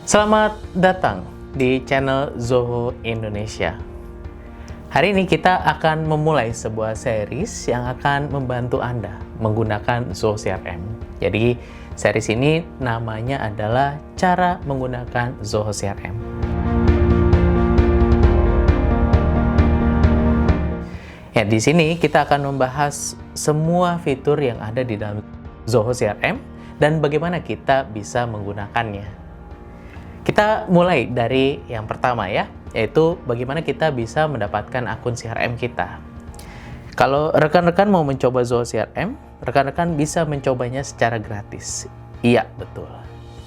Selamat datang di channel Zoho Indonesia. Hari ini kita akan memulai sebuah series yang akan membantu Anda menggunakan Zoho CRM. Jadi, series ini namanya adalah Cara Menggunakan Zoho CRM. Ya, di sini kita akan membahas semua fitur yang ada di dalam Zoho CRM dan bagaimana kita bisa menggunakannya. Kita mulai dari yang pertama ya, yaitu bagaimana kita bisa mendapatkan akun CRM kita. Kalau rekan-rekan mau mencoba Zoho CRM, rekan-rekan bisa mencobanya secara gratis. Iya, betul.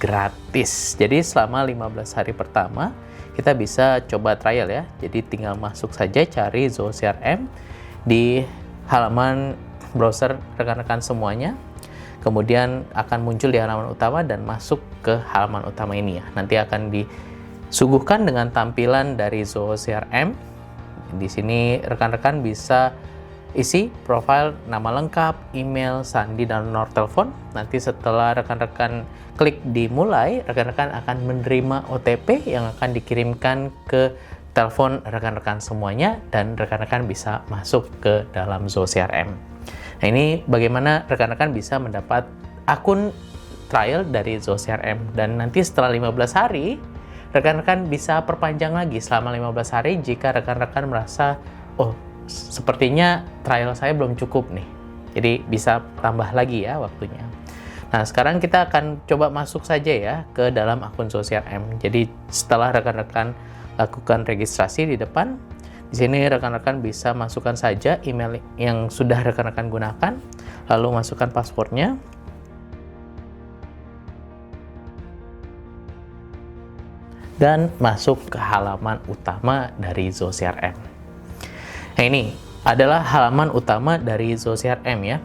Gratis. Jadi selama 15 hari pertama, kita bisa coba trial ya. Jadi tinggal masuk saja cari Zoho CRM di halaman browser rekan-rekan semuanya. Kemudian akan muncul di halaman utama dan masuk ke halaman utama ini ya. Nanti akan disuguhkan dengan tampilan dari Zoho CRM. Di sini rekan-rekan bisa isi profil, nama lengkap, email, sandi, dan nomor telepon. Nanti setelah rekan-rekan klik dimulai, rekan-rekan akan menerima OTP yang akan dikirimkan ke telepon rekan-rekan semuanya dan rekan-rekan bisa masuk ke dalam Zoho CRM. Nah, ini bagaimana rekan-rekan bisa mendapat akun trial dari Zoho CRM. Dan nanti setelah 15 hari, rekan-rekan bisa perpanjang lagi selama 15 hari jika rekan-rekan merasa, oh, sepertinya trial saya belum cukup nih. Jadi bisa tambah lagi ya waktunya. Nah, sekarang kita akan coba masuk saja ya ke dalam akun Zoho CRM. Jadi setelah rekan-rekan lakukan registrasi di depan, di sini rekan-rekan bisa masukkan saja email yang sudah rekan-rekan gunakan, lalu masukkan passwordnya. Dan masuk ke halaman utama dari Zoho CRM. Nah, ini adalah halaman utama dari Zoho CRM ya.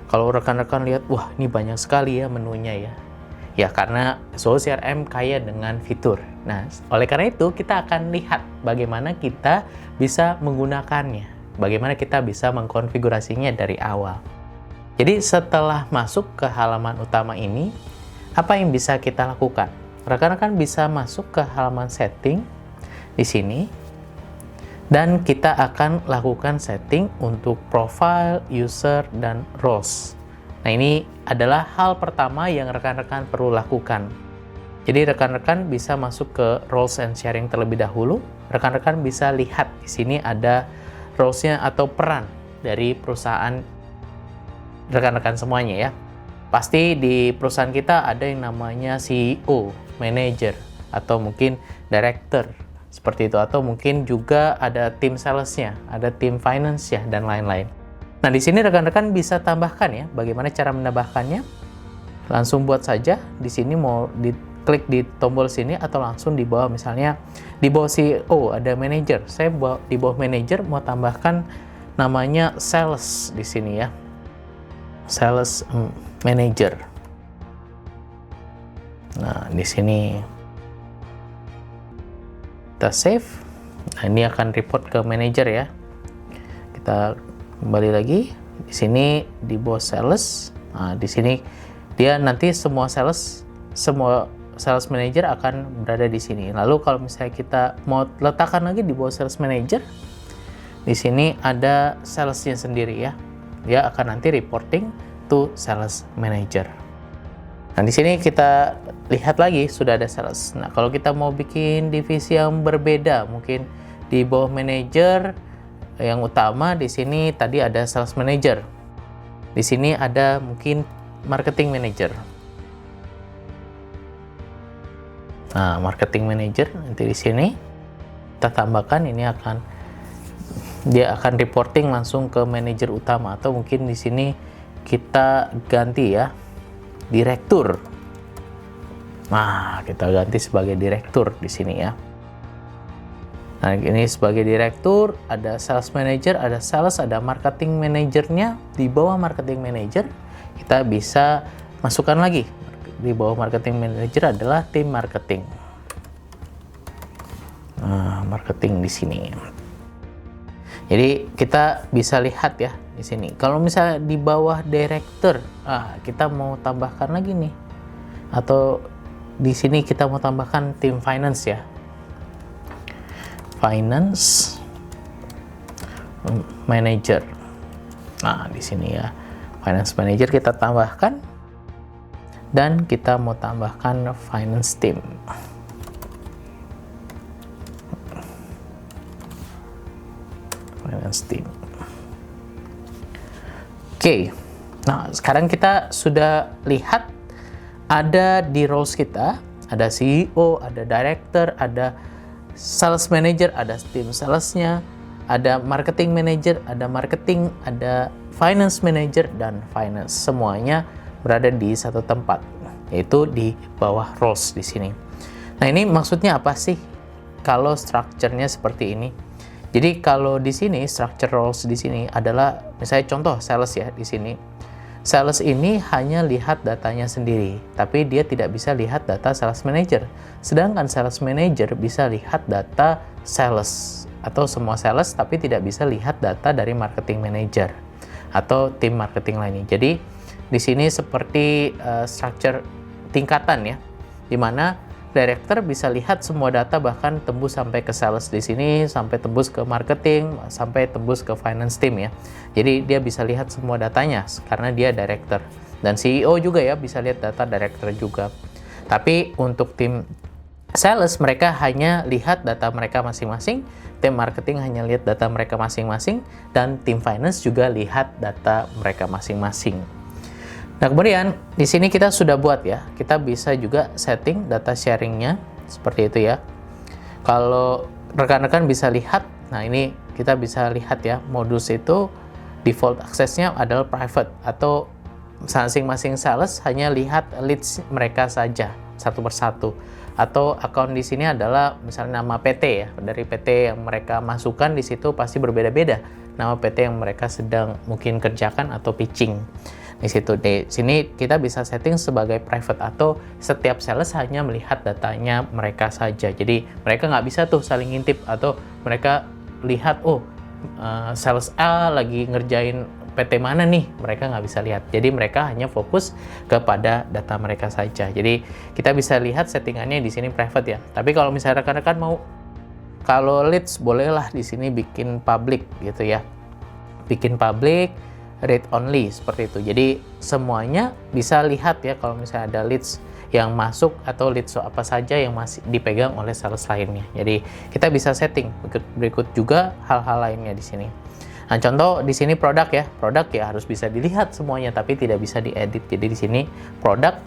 Kalau rekan-rekan lihat, wah ini banyak sekali ya menunya ya. Ya, karena Zoho CRM kaya dengan fitur. Nah, oleh karena itu kita akan lihat bagaimana kita bisa menggunakannya. Bagaimana kita bisa mengkonfigurasinya dari awal. Jadi setelah masuk ke halaman utama ini, apa yang bisa kita lakukan? Rekan-rekan bisa masuk ke halaman setting di sini. Dan kita akan lakukan setting untuk profile, user, dan roles. Nah, ini adalah hal pertama yang rekan-rekan perlu lakukan. Jadi rekan-rekan bisa masuk ke roles and sharing terlebih dahulu. Rekan-rekan bisa lihat di sini ada roles-nya atau peran dari perusahaan rekan-rekan semuanya ya. Pasti di perusahaan kita ada yang namanya CEO, manager, atau mungkin director seperti itu, atau mungkin juga ada tim sales-nya, ada tim finance-nya, dan lain-lain. Nah, di sini rekan-rekan bisa tambahkan ya, bagaimana cara menambahkannya. Langsung buat saja, di sini mau diklik di tombol sini atau langsung di bawah, misalnya di bawah CEO ada manager. Saya di bawah manager mau tambahkan namanya sales di sini ya. Sales manager. Nah, di sini kita save. Nah, ini akan report ke manager ya. Kita kembali lagi di sini di bawah sales. Nah, di sini dia nanti semua sales manager akan berada di sini. Lalu kalau misalnya kita mau letakkan lagi di bawah sales manager, di sini ada salesnya sendiri ya. Dia akan nanti reporting to sales manager. Nah, di sini kita lihat lagi sudah ada sales. Nah, kalau kita mau bikin divisi yang berbeda, mungkin di bawah manager yang utama di sini tadi ada sales manager. Di sini ada mungkin marketing manager. Nah, marketing manager nanti di sini kita tambahkan, ini dia akan reporting langsung ke manajer utama, atau mungkin di sini kita ganti ya, direktur. Nah, kita ganti sebagai direktur di sini ya. Nah, ini sebagai direktur, ada sales manager, ada sales, ada marketing manajernya. Di bawah marketing manager, kita bisa masukkan lagi. Di bawah marketing manager adalah tim marketing. Nah, marketing di sini. Jadi kita bisa lihat ya di sini. Kalau misalnya di bawah director, kita mau tambahkan lagi nih, atau di sini kita mau tambahkan tim finance ya. Finance manager. Nah, di sini ya. Finance manager kita tambahkan, dan kita mau tambahkan finance team. Finance team. Oke. Nah, sekarang kita sudah lihat ada di roles kita, ada CEO, ada director, ada sales manager, ada tim salesnya, ada marketing manager, ada marketing, ada finance manager, dan finance. Semuanya berada di satu tempat, yaitu di bawah roles di sini. Nah, ini maksudnya apa sih kalau structure-nya seperti ini? Jadi kalau di sini structure roles di sini adalah misalnya contoh sales ya di sini. Sales ini hanya lihat datanya sendiri, tapi dia tidak bisa lihat data sales manager. Sedangkan sales manager bisa lihat data sales atau semua sales, tapi tidak bisa lihat data dari marketing manager atau tim marketing lainnya. Jadi di sini seperti structure tingkatan ya, di mana director bisa lihat semua data, bahkan tembus sampai ke sales di sini, sampai tembus ke marketing, sampai tembus ke finance team ya. Jadi dia bisa lihat semua datanya karena dia director. Dan CEO juga ya bisa lihat data director juga. Tapi untuk tim sales mereka hanya lihat data mereka masing-masing, tim marketing hanya lihat data mereka masing-masing, dan tim finance juga lihat data mereka masing-masing. Nah, kemudian di sini kita sudah buat ya, kita bisa juga setting data sharingnya seperti itu ya. Kalau rekan-rekan bisa lihat, nah ini kita bisa lihat ya, modus itu default aksesnya adalah private, atau masing-masing sales hanya lihat leads mereka saja satu persatu. Atau account di sini adalah misalnya nama PT ya, dari PT yang mereka masukkan di situ pasti berbeda-beda nama PT yang mereka sedang mungkin kerjakan atau pitching. Di situ di sini kita bisa setting sebagai private, atau setiap sales hanya melihat datanya mereka saja. Jadi mereka nggak bisa tuh saling ngintip, atau mereka lihat sales A lagi ngerjain PT mana nih, mereka nggak bisa lihat. Jadi mereka hanya fokus kepada data mereka saja. Jadi kita bisa lihat settingannya di sini private ya. Tapi kalau misalnya rekan-rekan mau, kalau leads bolehlah di sini bikin public gitu ya. Bikin public, read only seperti itu. Jadi semuanya bisa lihat ya kalau misalnya ada leads yang masuk atau leads apa saja yang masih dipegang oleh sales lainnya. Jadi kita bisa setting berikut juga hal-hal lainnya di sini. Nah, contoh di sini produk ya. Produk ya harus bisa dilihat semuanya tapi tidak bisa diedit. Jadi di sini produk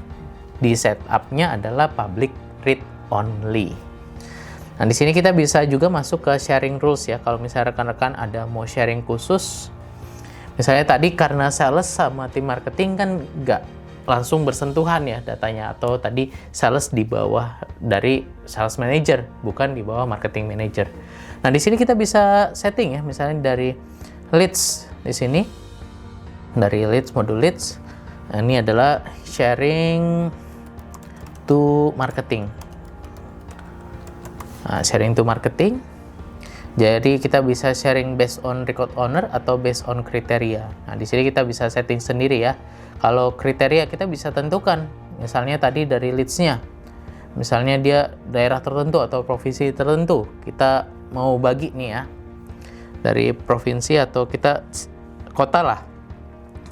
di setup-nya adalah public read only. Nah, di sini kita bisa juga masuk ke sharing rules ya. Kalau misalnya rekan-rekan ada mau sharing khusus, misalnya tadi karena sales sama tim marketing kan nggak langsung bersentuhan ya datanya, atau tadi sales di bawah dari sales manager, bukan di bawah marketing manager. Nah, di sini kita bisa setting ya, misalnya dari leads di sini, dari leads, modul leads. Nah, ini adalah sharing to marketing. Nah, sharing to marketing. Jadi kita bisa sharing based on record owner atau based on kriteria. Nah, di sini kita bisa setting sendiri ya. Kalau kriteria kita bisa tentukan. Misalnya tadi dari leads-nya. Misalnya dia daerah tertentu atau provinsi tertentu. Kita mau bagi nih ya. Dari provinsi atau kita kota lah.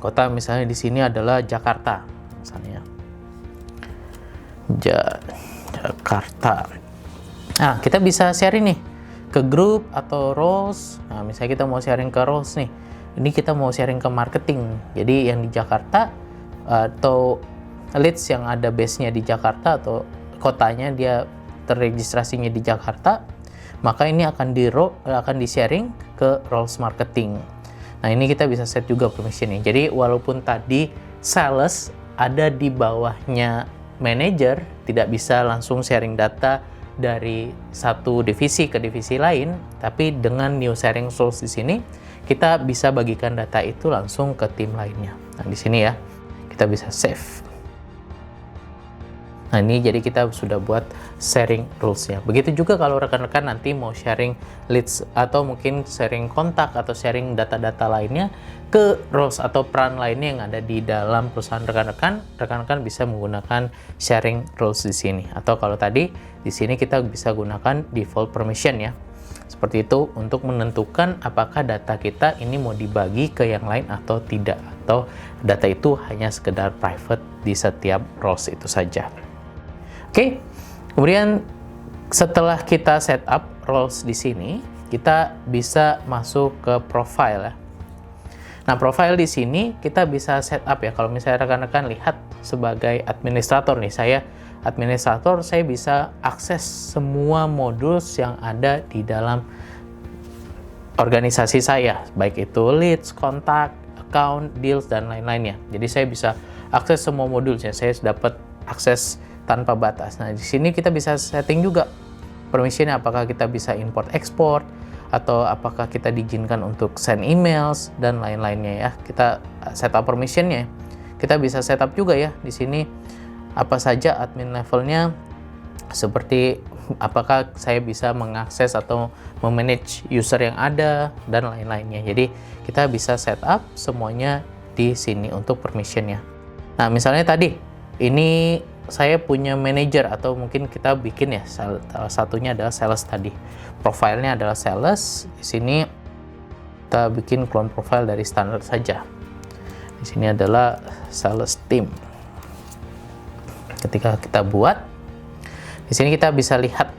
Kota misalnya di sini adalah Jakarta misalnya. Jakarta. Nah, kita bisa sharing nih ke grup atau roles. Nah, misalnya kita mau sharing ke roles nih, ini kita mau sharing ke marketing. Jadi yang di Jakarta atau leads yang ada base-nya di Jakarta atau kotanya dia terregistrasinya di Jakarta, maka ini akan di sharing ke roles marketing. Nah, ini kita bisa set juga permission-nya. Jadi walaupun tadi sales ada di bawahnya manager, tidak bisa langsung sharing data dari satu divisi ke divisi lain, tapi dengan new sharing source di sini kita bisa bagikan data itu langsung ke tim lainnya. Nah, di sini ya kita bisa save. Nah, ini jadi kita sudah buat sharing rules-nya. Begitu juga kalau rekan-rekan nanti mau sharing leads atau mungkin sharing kontak atau sharing data-data lainnya ke roles atau peran lainnya yang ada di dalam perusahaan rekan-rekan, rekan-rekan bisa menggunakan sharing rules di sini. Atau kalau tadi di sini kita bisa gunakan default permission ya. Seperti itu untuk menentukan apakah data kita ini mau dibagi ke yang lain atau tidak, atau data itu hanya sekedar private di setiap roles itu saja. Oke, kemudian setelah kita setup roles di sini, kita bisa masuk ke profile ya. Nah, profile di sini kita bisa setup ya. Kalau misalnya rekan-rekan lihat sebagai administrator nih, saya administrator, saya bisa akses semua modul yang ada di dalam organisasi saya, baik itu leads, kontak, account, deals, dan lain-lainnya. Jadi saya bisa akses semua modulnya, saya dapat akses tanpa batas. Nah, di sini kita bisa setting juga permissionnya, apakah kita bisa import export atau apakah kita diizinkan untuk send emails dan lain-lainnya ya. Kita setup permissionnya. Kita bisa setup juga ya di sini apa saja admin levelnya, seperti apakah saya bisa mengakses atau memanage user yang ada dan lain-lainnya. Jadi kita bisa setup semuanya di sini untuk permissionnya. Nah, misalnya tadi ini saya punya manager atau mungkin kita bikin ya, salah satunya adalah sales tadi. Profilnya adalah sales. Di sini kita bikin clone profile dari standar saja. Di sini adalah sales team. Ketika kita buat, di sini kita bisa lihat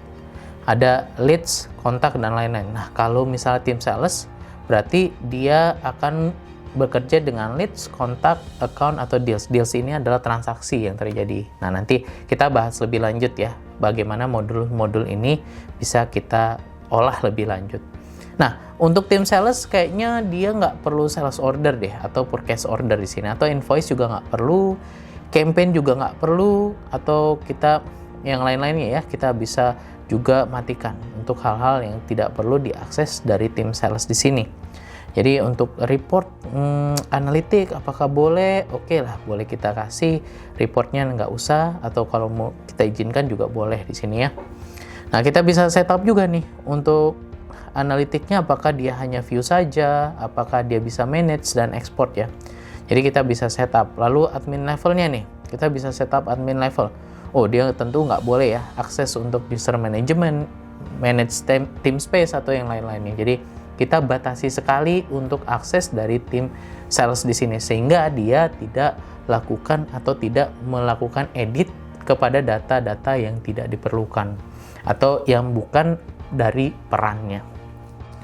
ada leads, kontak, dan lain-lain. Nah, kalau misalnya tim sales, berarti dia akan bekerja dengan leads, kontak, account, atau deals. Deals ini adalah transaksi yang terjadi. Nah, nanti kita bahas lebih lanjut ya, bagaimana modul-modul ini bisa kita olah lebih lanjut. Nah, untuk tim sales kayaknya dia nggak perlu sales order deh, atau purchase order di sini, atau invoice juga nggak perlu, campaign juga nggak perlu, atau kita yang lain-lainnya ya, kita bisa juga matikan untuk hal-hal yang tidak perlu diakses dari tim sales di sini. Jadi untuk report analitik apakah boleh? Oke lah, boleh kita kasih. Reportnya nggak usah, atau kalau mau kita izinkan juga boleh di sini ya. Nah, kita bisa setup juga nih untuk analitiknya, apakah dia hanya view saja, apakah dia bisa manage dan export ya. Jadi kita bisa setup. Lalu admin levelnya nih, kita bisa setup admin level. Oh, dia tentu nggak boleh ya akses untuk user management, manage team space atau yang lain-lainnya. Jadi kita batasi sekali untuk akses dari tim sales di sini, sehingga dia tidak lakukan atau tidak melakukan edit kepada data-data yang tidak diperlukan atau yang bukan dari perannya.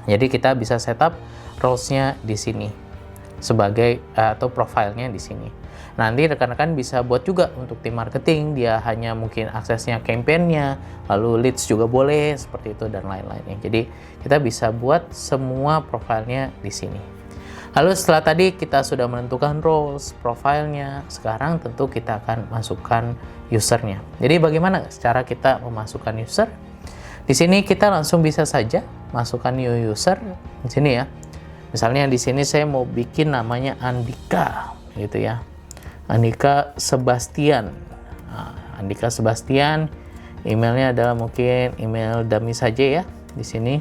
Jadi kita bisa setup roles-nya di sini sebagai atau profilnya di sini. Nanti rekan-rekan bisa buat juga untuk tim marketing, dia hanya mungkin aksesnya campaign-nya, lalu leads juga boleh, seperti itu dan lain-lainnya. Jadi kita bisa buat semua profilnya di sini. Lalu setelah tadi kita sudah menentukan roles, profilnya, sekarang tentu kita akan masukkan usernya. Jadi bagaimana cara kita memasukkan user? Di sini kita langsung bisa saja masukkan new user di sini ya. Misalnya di sini saya mau bikin namanya Andika, gitu ya. Andika Sebastian. Nah, Andika Sebastian, emailnya adalah mungkin email dummy saja ya di sini.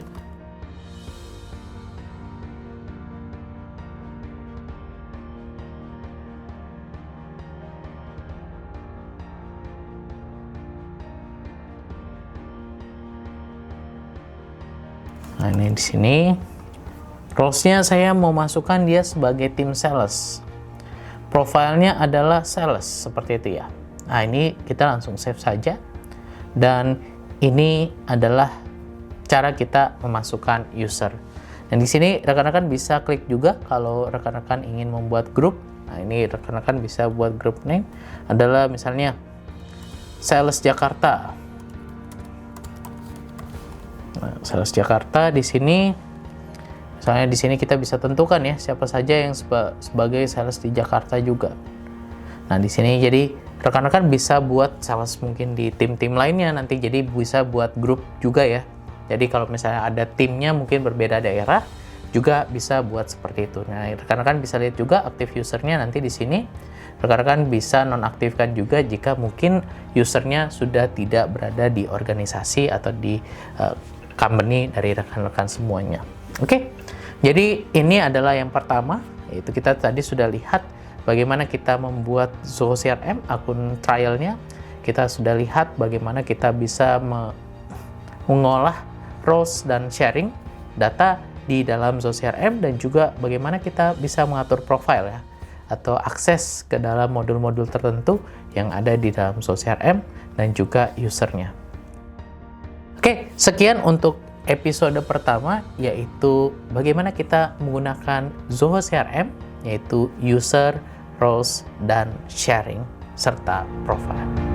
Nah, ini di sini. Roles-nya saya mau masukkan dia sebagai tim sales. Profilnya adalah sales, seperti itu ya. Nah, ini kita langsung save saja. Dan ini adalah cara kita memasukkan user. Dan di sini rekan-rekan bisa klik juga kalau rekan-rekan ingin membuat grup. Nah, ini rekan-rekan bisa buat grup name adalah misalnya Sales Jakarta. Nah, Sales Jakarta di sini. Misalnya di sini kita bisa tentukan ya siapa saja yang sebagai sales di Jakarta juga. Nah, di sini jadi rekan-rekan bisa buat sales mungkin di tim-tim lainnya nanti, jadi bisa buat grup juga ya. Jadi kalau misalnya ada timnya mungkin berbeda daerah, juga bisa buat seperti itu. Nah, rekan-rekan bisa lihat juga aktif usernya nanti di sini. Rekan-rekan bisa nonaktifkan juga jika mungkin usernya sudah tidak berada di organisasi atau di company dari rekan-rekan semuanya. Oke, jadi ini adalah yang pertama, yaitu kita tadi sudah lihat bagaimana kita membuat Zoho CRM, akun trialnya. Kita sudah lihat bagaimana kita bisa mengolah roles dan sharing data di dalam Zoho CRM, dan juga bagaimana kita bisa mengatur profile ya, atau akses ke dalam modul-modul tertentu yang ada di dalam Zoho CRM dan juga usernya. Oke, sekian untuk episode pertama, yaitu bagaimana kita menggunakan Zoho CRM, yaitu user, roles, dan sharing, serta profile.